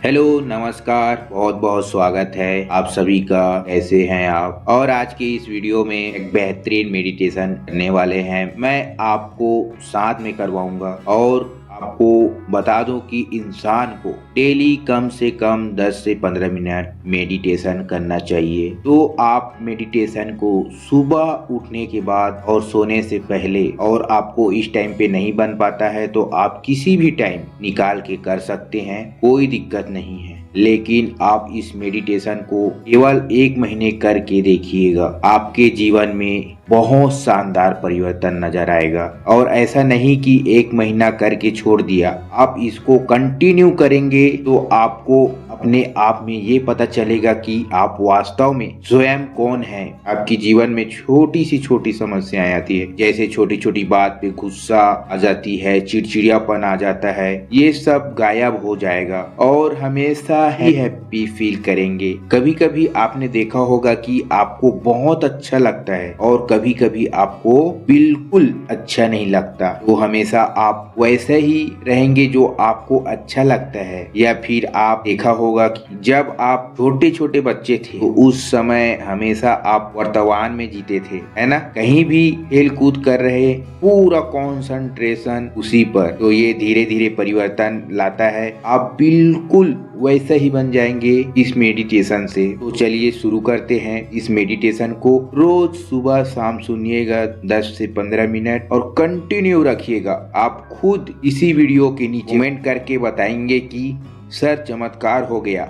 Hello नमस्कार, बहुत बहुत स्वागत है आप सभी का। कैसे हैं आप? और आज की इस वीडियो में एक बेहतरीन मेडिटेशन करने वाले हैं। मैं आपको साथ में करवाऊंगा और आपको बता दूं कि इंसान को डेली कम से कम 10 से 15 मिनट मेडिटेशन करना चाहिए। तो आप मेडिटेशन को सुबह उठने के बाद और सोने से पहले, और आपको इस टाइम पे नहीं बन पाता है तो आप किसी भी टाइम निकाल के कर सकते हैं, कोई दिक्कत नहीं है। लेकिन आप इस मेडिटेशन को केवल 1 महीने करके देखिएगा, आपके जीवन में बहुत शानदार परिवर्तन नजर आएगा। और ऐसा नहीं कि 1 महीना करके छोड़ दिया, आप इसको कंटिन्यू करेंगे तो आपको अपने आप में ये पता चलेगा कि आप वास्तव में स्वयं कौन है। आपकी जीवन में छोटी सी छोटी समस्याएं आती है, जैसे छोटी छोटी बात पे गुस्सा आ जाती है, चिड़चिड़ियापन आ जाता है, ये सब गायब हो जाएगा और हमेशा ही हैप्पी फील करेंगे। कभी कभी आपने देखा होगा कि आपको बहुत अच्छा लगता है और कभी कभी आपको बिल्कुल अच्छा नहीं लगता। तो हमेशा आप वैसे ही रहेंगे जो आपको अच्छा लगता है। या फिर आप देखा होगा कि जब आप छोटे छोटे बच्चे थे तो उस समय हमेशा आप वर्तमान में जीते थे, है ना? कहीं भी खेल कूद कर रहे, पूरा कंसंट्रेशन उसी पर। तो ये धीरे धीरे परिवर्तन लाता है, आप बिल्कुल वैसा ही बन जाएंगे इस मेडिटेशन से। तो चलिए शुरू करते हैं इस मेडिटेशन को। रोज सुबह शाम सुनिएगा 10 से 15 मिनट और कंटिन्यू रखिएगा। आप खुद इसी वीडियो के नीचे कमेंट करके बताएंगे कि सर चमत्कार हो गया।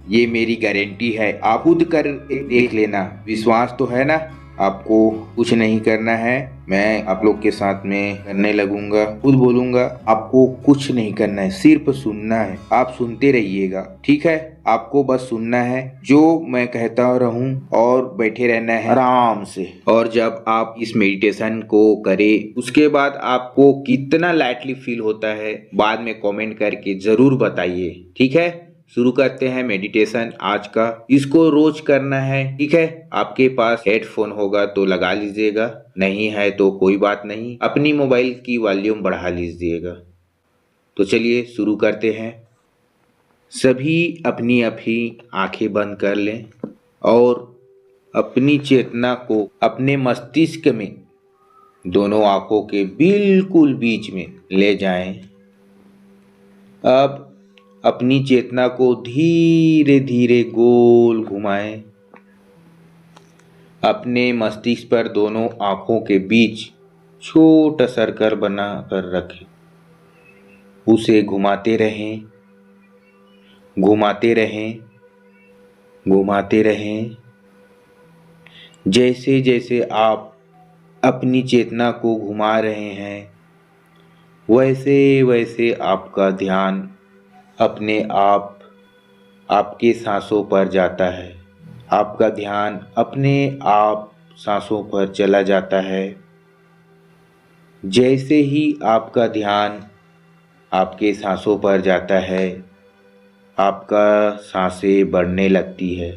ये मेरी गारंटी है, आप खुद कर देख लेना। विश्वास तो है ना? आपको कुछ नहीं करना है, मैं आप लोग के साथ में करने लगूंगा, खुद बोलूंगा। आपको कुछ नहीं करना है, सिर्फ सुनना है। आप सुनते रहिएगा, ठीक है? आपको बस सुनना है जो मैं कहता रहूं और बैठे रहना है आराम से। और जब आप इस मेडिटेशन को करें उसके बाद आपको कितना लाइटली फील होता है, बाद में कमेंट करके जरूर बताइए, ठीक है? शुरू करते हैं मेडिटेशन आज का। इसको रोज करना है, ठीक है? आपके पास हेडफोन होगा तो लगा लीजिएगा, नहीं है तो कोई बात नहीं, अपनी मोबाइल की वॉल्यूम बढ़ा लीजिएगा। तो चलिए शुरू करते हैं। सभी अपनी अपनी आंखें बंद कर लें और अपनी चेतना को अपने मस्तिष्क में दोनों आंखों के बिल्कुल बीच में ले जाएं। अब अपनी चेतना को धीरे धीरे गोल घुमाएं। अपने मस्तिष्क पर दोनों आंखों के बीच छोटा सर्कल बना कर रखें। उसे घुमाते रहें, घुमाते रहें, घुमाते रहें। जैसे जैसे आप अपनी चेतना को घुमा रहे हैं, वैसे वैसे आपका ध्यान अपने आप आपके सांसों पर जाता है। आपका ध्यान अपने आप सांसों पर चला जाता है। जैसे ही आपका ध्यान आपके सांसों पर जाता है, आपका सांसें बढ़ने लगती है,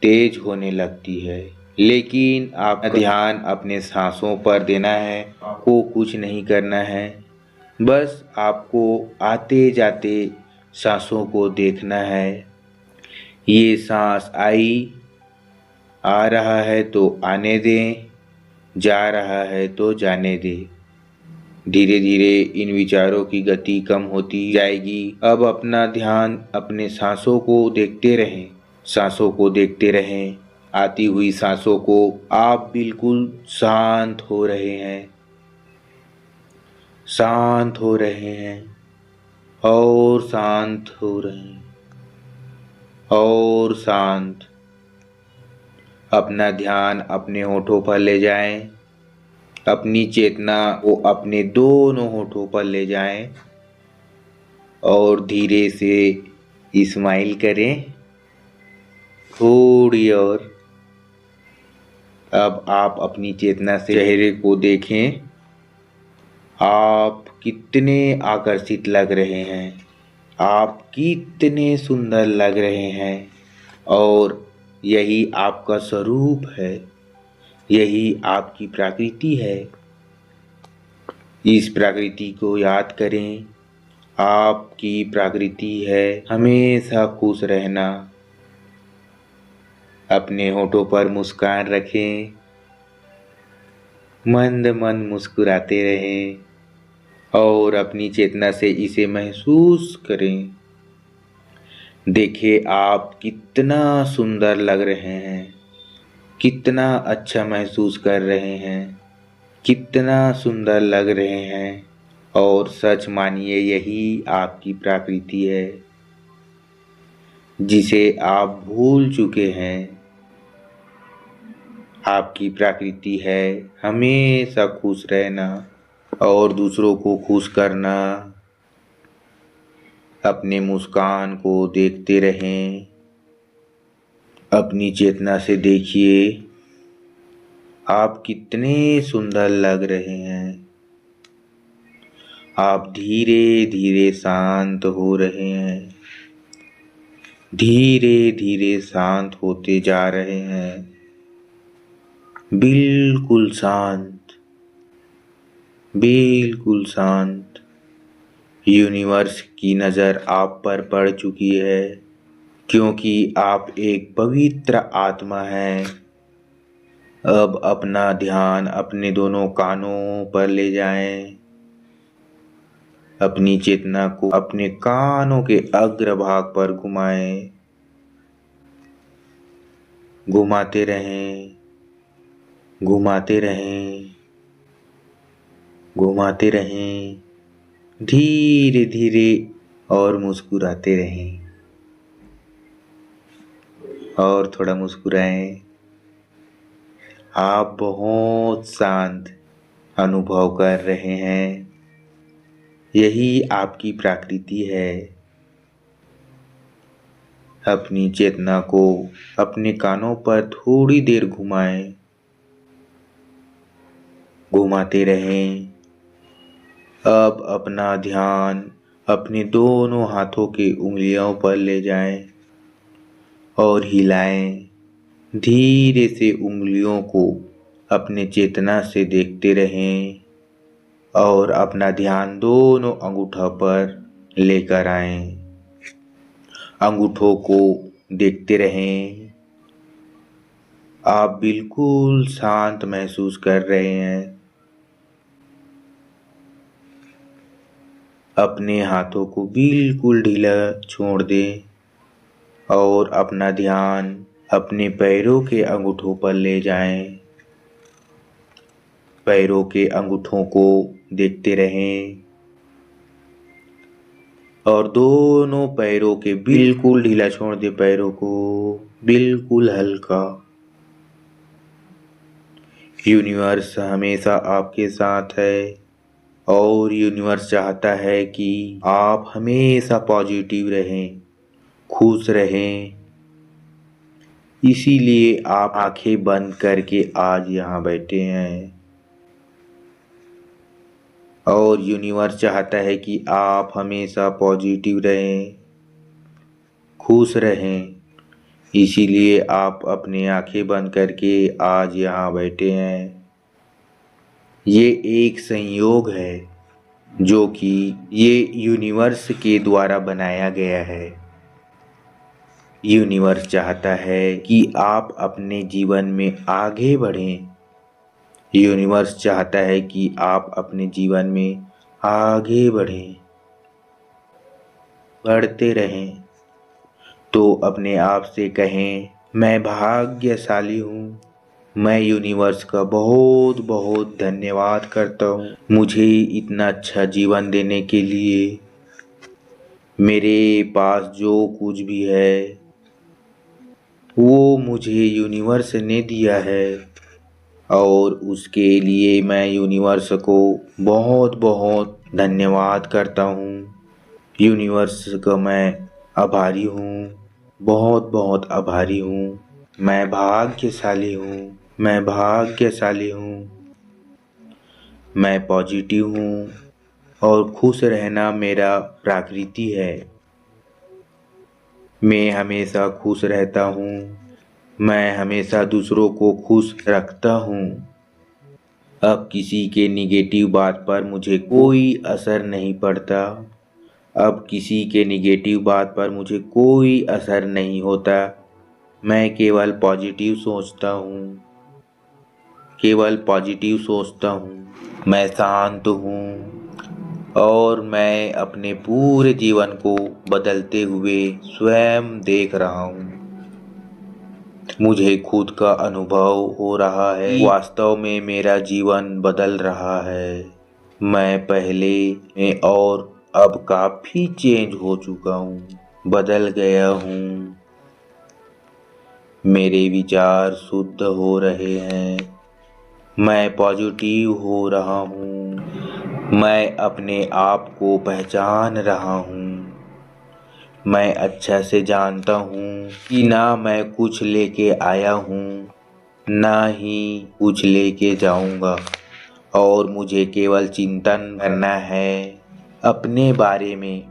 तेज होने लगती है। लेकिन आपका ध्यान अपने सांसों पर देना है, आपको कुछ नहीं करना है। बस आपको आते जाते सांसों को देखना है। ये सांस आई, आ रहा है तो आने दें, जा रहा है तो जाने दें। धीरे धीरे इन विचारों की गति कम होती जाएगी। अब अपना ध्यान अपने सांसों को देखते रहें, सांसों को देखते रहें। आती हुई सांसों को आप बिल्कुल शांत हो रहे हैं, शांत हो रहे हैं और शांत हो रहे हैं और शांत। अपना ध्यान अपने होठों पर ले जाएं। अपनी चेतना को अपने दोनों होठों पर ले जाएं और धीरे से स्माइल करें थोड़ी और। अब आप अपनी चेतना से चेहरे को देखें। आप कितने आकर्षित लग रहे हैं, आप कितने सुंदर लग रहे हैं और यही आपका स्वरूप है, यही आपकी प्रकृति है। इस प्रकृति को याद करें आपकी प्रकृति है हमेशा खुश रहना। अपने होठों पर मुस्कान रखें, मंद मंद मुस्कुराते रहें और अपनी चेतना से इसे महसूस करें। देखिए आप कितना सुंदर लग रहे हैं, कितना अच्छा महसूस कर रहे हैं, कितना सुंदर लग रहे हैं। और सच मानिए यही आपकी प्रकृति है जिसे आप भूल चुके हैं। आपकी प्रकृति है हमेशा खुश रहना और दूसरों को खुश करना। अपने मुस्कान को देखते रहें, अपनी चेतना से देखिए आप कितने सुंदर लग रहे हैं। आप धीरे धीरे शांत हो रहे हैं, धीरे धीरे शांत होते जा रहे हैं, बिल्कुल शांत, बिल्कुल शांत। यूनिवर्स की नज़र आप पर पड़ चुकी है क्योंकि आप एक पवित्र आत्मा हैं। अब अपना ध्यान अपने दोनों कानों पर ले जाएं। अपनी चेतना को अपने कानों के अग्रभाग पर घुमाएं, घुमाते रहें, घुमाते रहें, घुमाते रहें, धीरे धीरे और मुस्कुराते रहें और थोड़ा मुस्कुराएं। आप बहुत शांत अनुभव कर रहे हैं, यही आपकी प्रकृति है। अपनी चेतना को अपने कानों पर थोड़ी देर घुमाएं, घुमाते रहें। अब अपना ध्यान अपने दोनों हाथों की उंगलियों पर ले जाएं और हिलाएं। धीरे से उंगलियों को अपने चेतना से देखते रहें और अपना ध्यान दोनों अंगूठों पर लेकर आएं। अंगूठों को देखते रहें। आप बिल्कुल शांत महसूस कर रहे हैं। अपने हाथों को बिल्कुल ढीला छोड़ दें और अपना ध्यान अपने पैरों के अंगूठों पर ले जाएं। पैरों के अंगूठों को देखते रहें और दोनों पैरों के बिल्कुल ढीला छोड़ दें, पैरों को बिल्कुल हल्का। यूनिवर्स हमेशा आपके साथ है और यूनिवर्स चाहता है कि आप हमेशा पॉजिटिव रहें, खुश रहें। इसीलिए आप आंखें बंद करके आज यहाँ बैठे हैं और यूनिवर्स चाहता है कि आप हमेशा पॉजिटिव रहें, खुश रहें। इसीलिए आप अपनी आंखें बंद करके आज यहाँ बैठे हैं। ये एक संयोग है जो कि ये यूनिवर्स के द्वारा बनाया गया है। यूनिवर्स चाहता है कि आप अपने जीवन में आगे बढ़ें। यूनिवर्स चाहता है कि आप अपने जीवन में आगे बढ़ें, बढ़ते रहें। तो अपने आप से कहें, मैं भाग्यशाली हूँ। मैं यूनिवर्स का बहुत बहुत धन्यवाद करता हूँ मुझे इतना अच्छा जीवन देने के लिए। मेरे पास जो कुछ भी है वो मुझे यूनिवर्स ने दिया है और उसके लिए मैं यूनिवर्स को बहुत बहुत धन्यवाद करता हूँ। यूनिवर्स का मैं आभारी हूँ, बहुत बहुत आभारी हूँ। मैं भाग्यशाली हूँ, मैं भाग्यशाली हूँ। मैं पॉजिटिव हूँ और खुश रहना मेरा प्रकृति है। मैं हमेशा खुश रहता हूँ। मैं हमेशा दूसरों को खुश रखता हूँ। अब किसी के निगेटिव बात पर मुझे कोई असर नहीं पड़ता। अब किसी के निगेटिव बात पर मुझे कोई असर नहीं होता। मैं केवल पॉजिटिव सोचता हूँ, केवल पॉजिटिव सोचता हूँ। मैं शांत हूँ और मैं अपने पूरे जीवन को बदलते हुए स्वयं देख रहा हूँ। मुझे खुद का अनुभव हो रहा है, वास्तव में मेरा जीवन बदल रहा है। मैं पहले में और अब काफी चेंज हो चुका हूँ, बदल गया हूँ। मेरे विचार शुद्ध हो रहे हैं, मैं पॉजिटिव हो रहा हूँ। मैं अपने आप को पहचान रहा हूँ। मैं अच्छा से जानता हूँ कि ना मैं कुछ लेके आया हूँ, ना ही कुछ लेके जाऊँगा, और मुझे केवल चिंतन करना है अपने बारे में,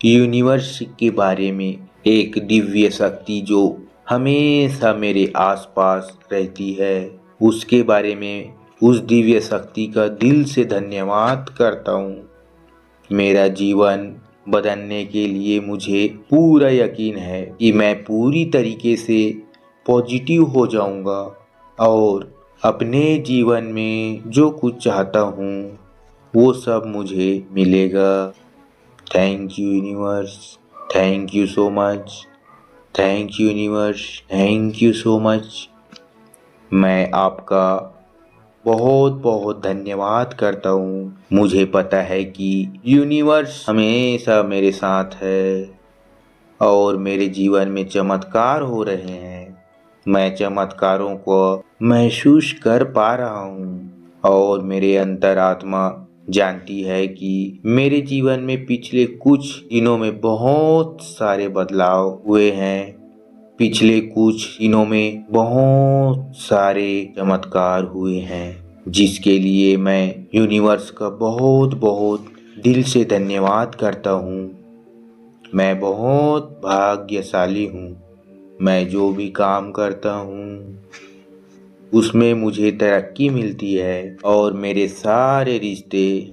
यूनिवर्स के बारे में, एक दिव्य शक्ति जो हमेशा मेरे आसपास रहती है, उसके बारे में। उस दिव्य शक्ति का दिल से धन्यवाद करता हूँ। मेरा जीवन बदलने के लिए मुझे पूरा यकीन है कि मैं पूरी तरीके से पॉजिटिव हो जाऊंगा और अपने जीवन में जो कुछ चाहता हूँ वो सब मुझे मिलेगा। Thank you universe, thank you so much, thank you universe, thank you so much. मैं आपका बहुत बहुत धन्यवाद करता हूँ। मुझे पता है कि यूनिवर्स हमेशा मेरे साथ है और मेरे जीवन में चमत्कार हो रहे हैं। मैं चमत्कारों को महसूस कर पा रहा हूँ और मेरे अंतरात्मा जानती है कि मेरे जीवन में पिछले कुछ दिनों में बहुत सारे बदलाव हुए हैं। पिछले कुछ दिनों में बहुत सारे चमत्कार हुए हैं, जिसके लिए मैं यूनिवर्स का बहुत बहुत दिल से धन्यवाद करता हूँ। मैं बहुत भाग्यशाली हूँ। मैं जो भी काम करता हूँ उसमें मुझे तरक्की मिलती है और मेरे सारे रिश्ते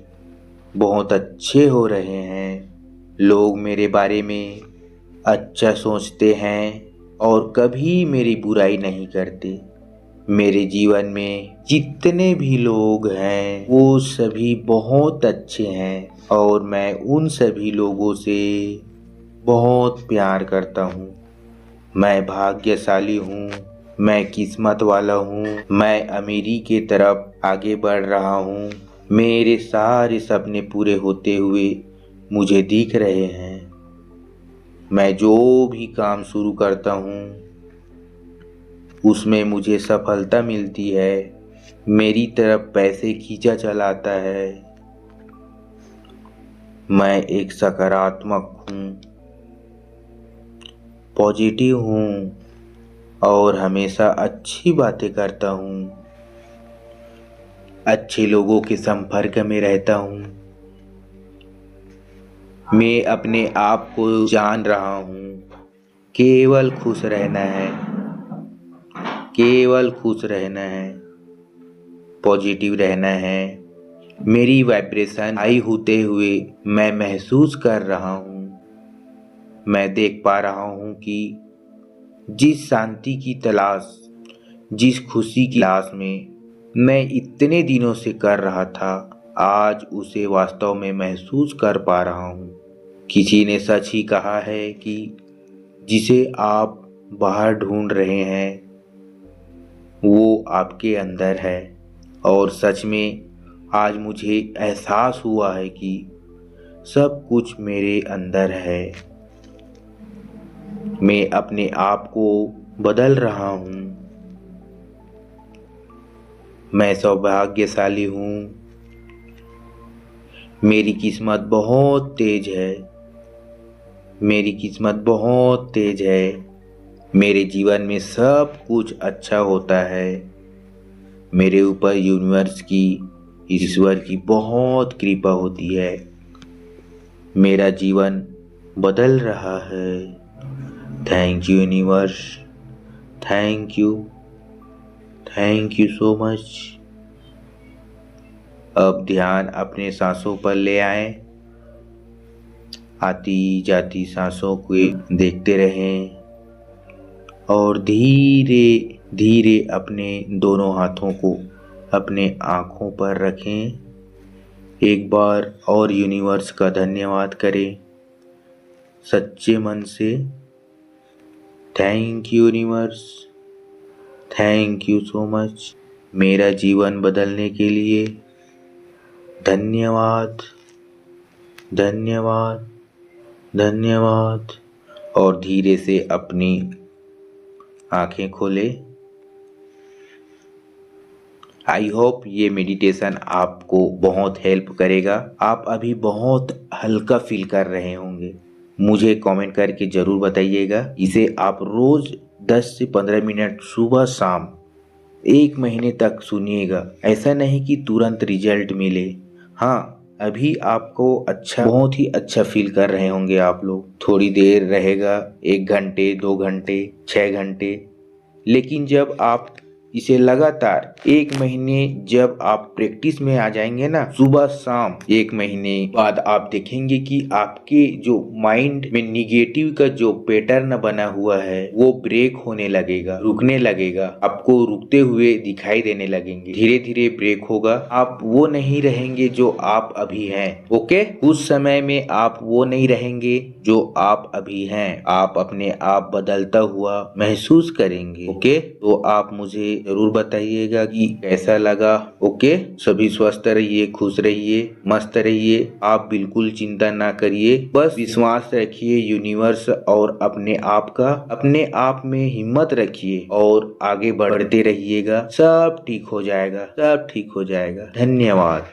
बहुत अच्छे हो रहे हैं। लोग मेरे बारे में अच्छा सोचते हैं और कभी मेरी बुराई नहीं करते। मेरे जीवन में जितने भी लोग हैं वो सभी बहुत अच्छे हैं और मैं उन सभी लोगों से बहुत प्यार करता हूँ। मैं भाग्यशाली हूँ, मैं किस्मत वाला हूँ। मैं अमीरी की तरफ आगे बढ़ रहा हूँ। मेरे सारे सपने पूरे होते हुए मुझे दिख रहे हैं। मैं जो भी काम शुरू करता हूँ उसमें मुझे सफलता मिलती है। मेरी तरफ पैसे खींचा चलाता है। मैं एक सकारात्मक हूँ, पॉजिटिव हूँ और हमेशा अच्छी बातें करता हूँ। अच्छे लोगों के संपर्क में रहता हूँ। मैं अपने आप को जान रहा हूँ। केवल खुश रहना है, केवल खुश रहना है, पॉजिटिव रहना है। मेरी वाइब्रेशन हाई होते हुए मैं महसूस कर रहा हूँ। मैं देख पा रहा हूँ कि जिस शांति की तलाश, जिस खुशी की तलाश में मैं इतने दिनों से कर रहा था, आज उसे वास्तव में महसूस कर पा रहा हूँ। किसी ने सच ही कहा है कि जिसे आप बाहर ढूंढ रहे हैं वो आपके अंदर है, और सच में आज मुझे एहसास हुआ है कि सब कुछ मेरे अंदर है। मैं अपने आप को बदल रहा हूँ। मैं सौभाग्यशाली हूँ। मेरी किस्मत बहुत तेज है। मेरी किस्मत बहुत तेज है। मेरे जीवन में सब कुछ अच्छा होता है। मेरे ऊपर यूनिवर्स की, ईश्वर की बहुत कृपा होती है। मेरा जीवन बदल रहा है। Thank you universe, thank you so much. अब ध्यान अपने सांसों पर ले आएं। आती जाती सांसों को देखते रहें और धीरे धीरे अपने दोनों हाथों को अपने आँखों पर रखें। एक बार और यूनिवर्स का धन्यवाद करें सच्चे मन से। Thank you universe, thank you so much मेरा जीवन बदलने के लिए। धन्यवाद धन्यवाद धन्यवाद। और धीरे से अपनी आंखें खोले। आई होप ये मेडिटेशन आपको बहुत हेल्प करेगा। आप अभी बहुत हल्का फील कर रहे होंगे। मुझे कमेंट करके ज़रूर बताइएगा। इसे आप रोज़ 10 से 15 मिनट सुबह शाम 1 महीने तक सुनिएगा। ऐसा नहीं कि तुरंत रिजल्ट मिले। हाँ, अभी आपको बहुत ही अच्छा फील कर रहे होंगे आप लोग। थोड़ी देर रहेगा, 1 घंटे 2 घंटे 6 घंटे, लेकिन जब आप इसे लगातार 1 महीने जब आप प्रैक्टिस में आ जाएंगे ना, सुबह शाम 1 महीने बाद आप देखेंगे कि आपके जो माइंड में निगेटिव का जो पैटर्न बना हुआ है वो ब्रेक होने लगेगा, रुकने लगेगा। आपको रुकते हुए दिखाई देने लगेंगे। धीरे धीरे ब्रेक होगा। आप वो नहीं रहेंगे जो आप अभी हैं। ओके, उस समय में आप वो नहीं रहेंगे जो आप अभी हैं। आप अपने आप बदलता हुआ महसूस करेंगे। ओके, तो आप मुझे जरूर बताइएगा कि कैसा लगा। ओके, सभी स्वस्थ रहिए, खुश रहिए, मस्त रहिए। आप बिल्कुल चिंता ना करिए, बस विश्वास रखिए यूनिवर्स और अपने आप में हिम्मत रखिए और आगे बढ़ते रहिएगा। सब ठीक हो जाएगा, सब ठीक हो जाएगा। धन्यवाद।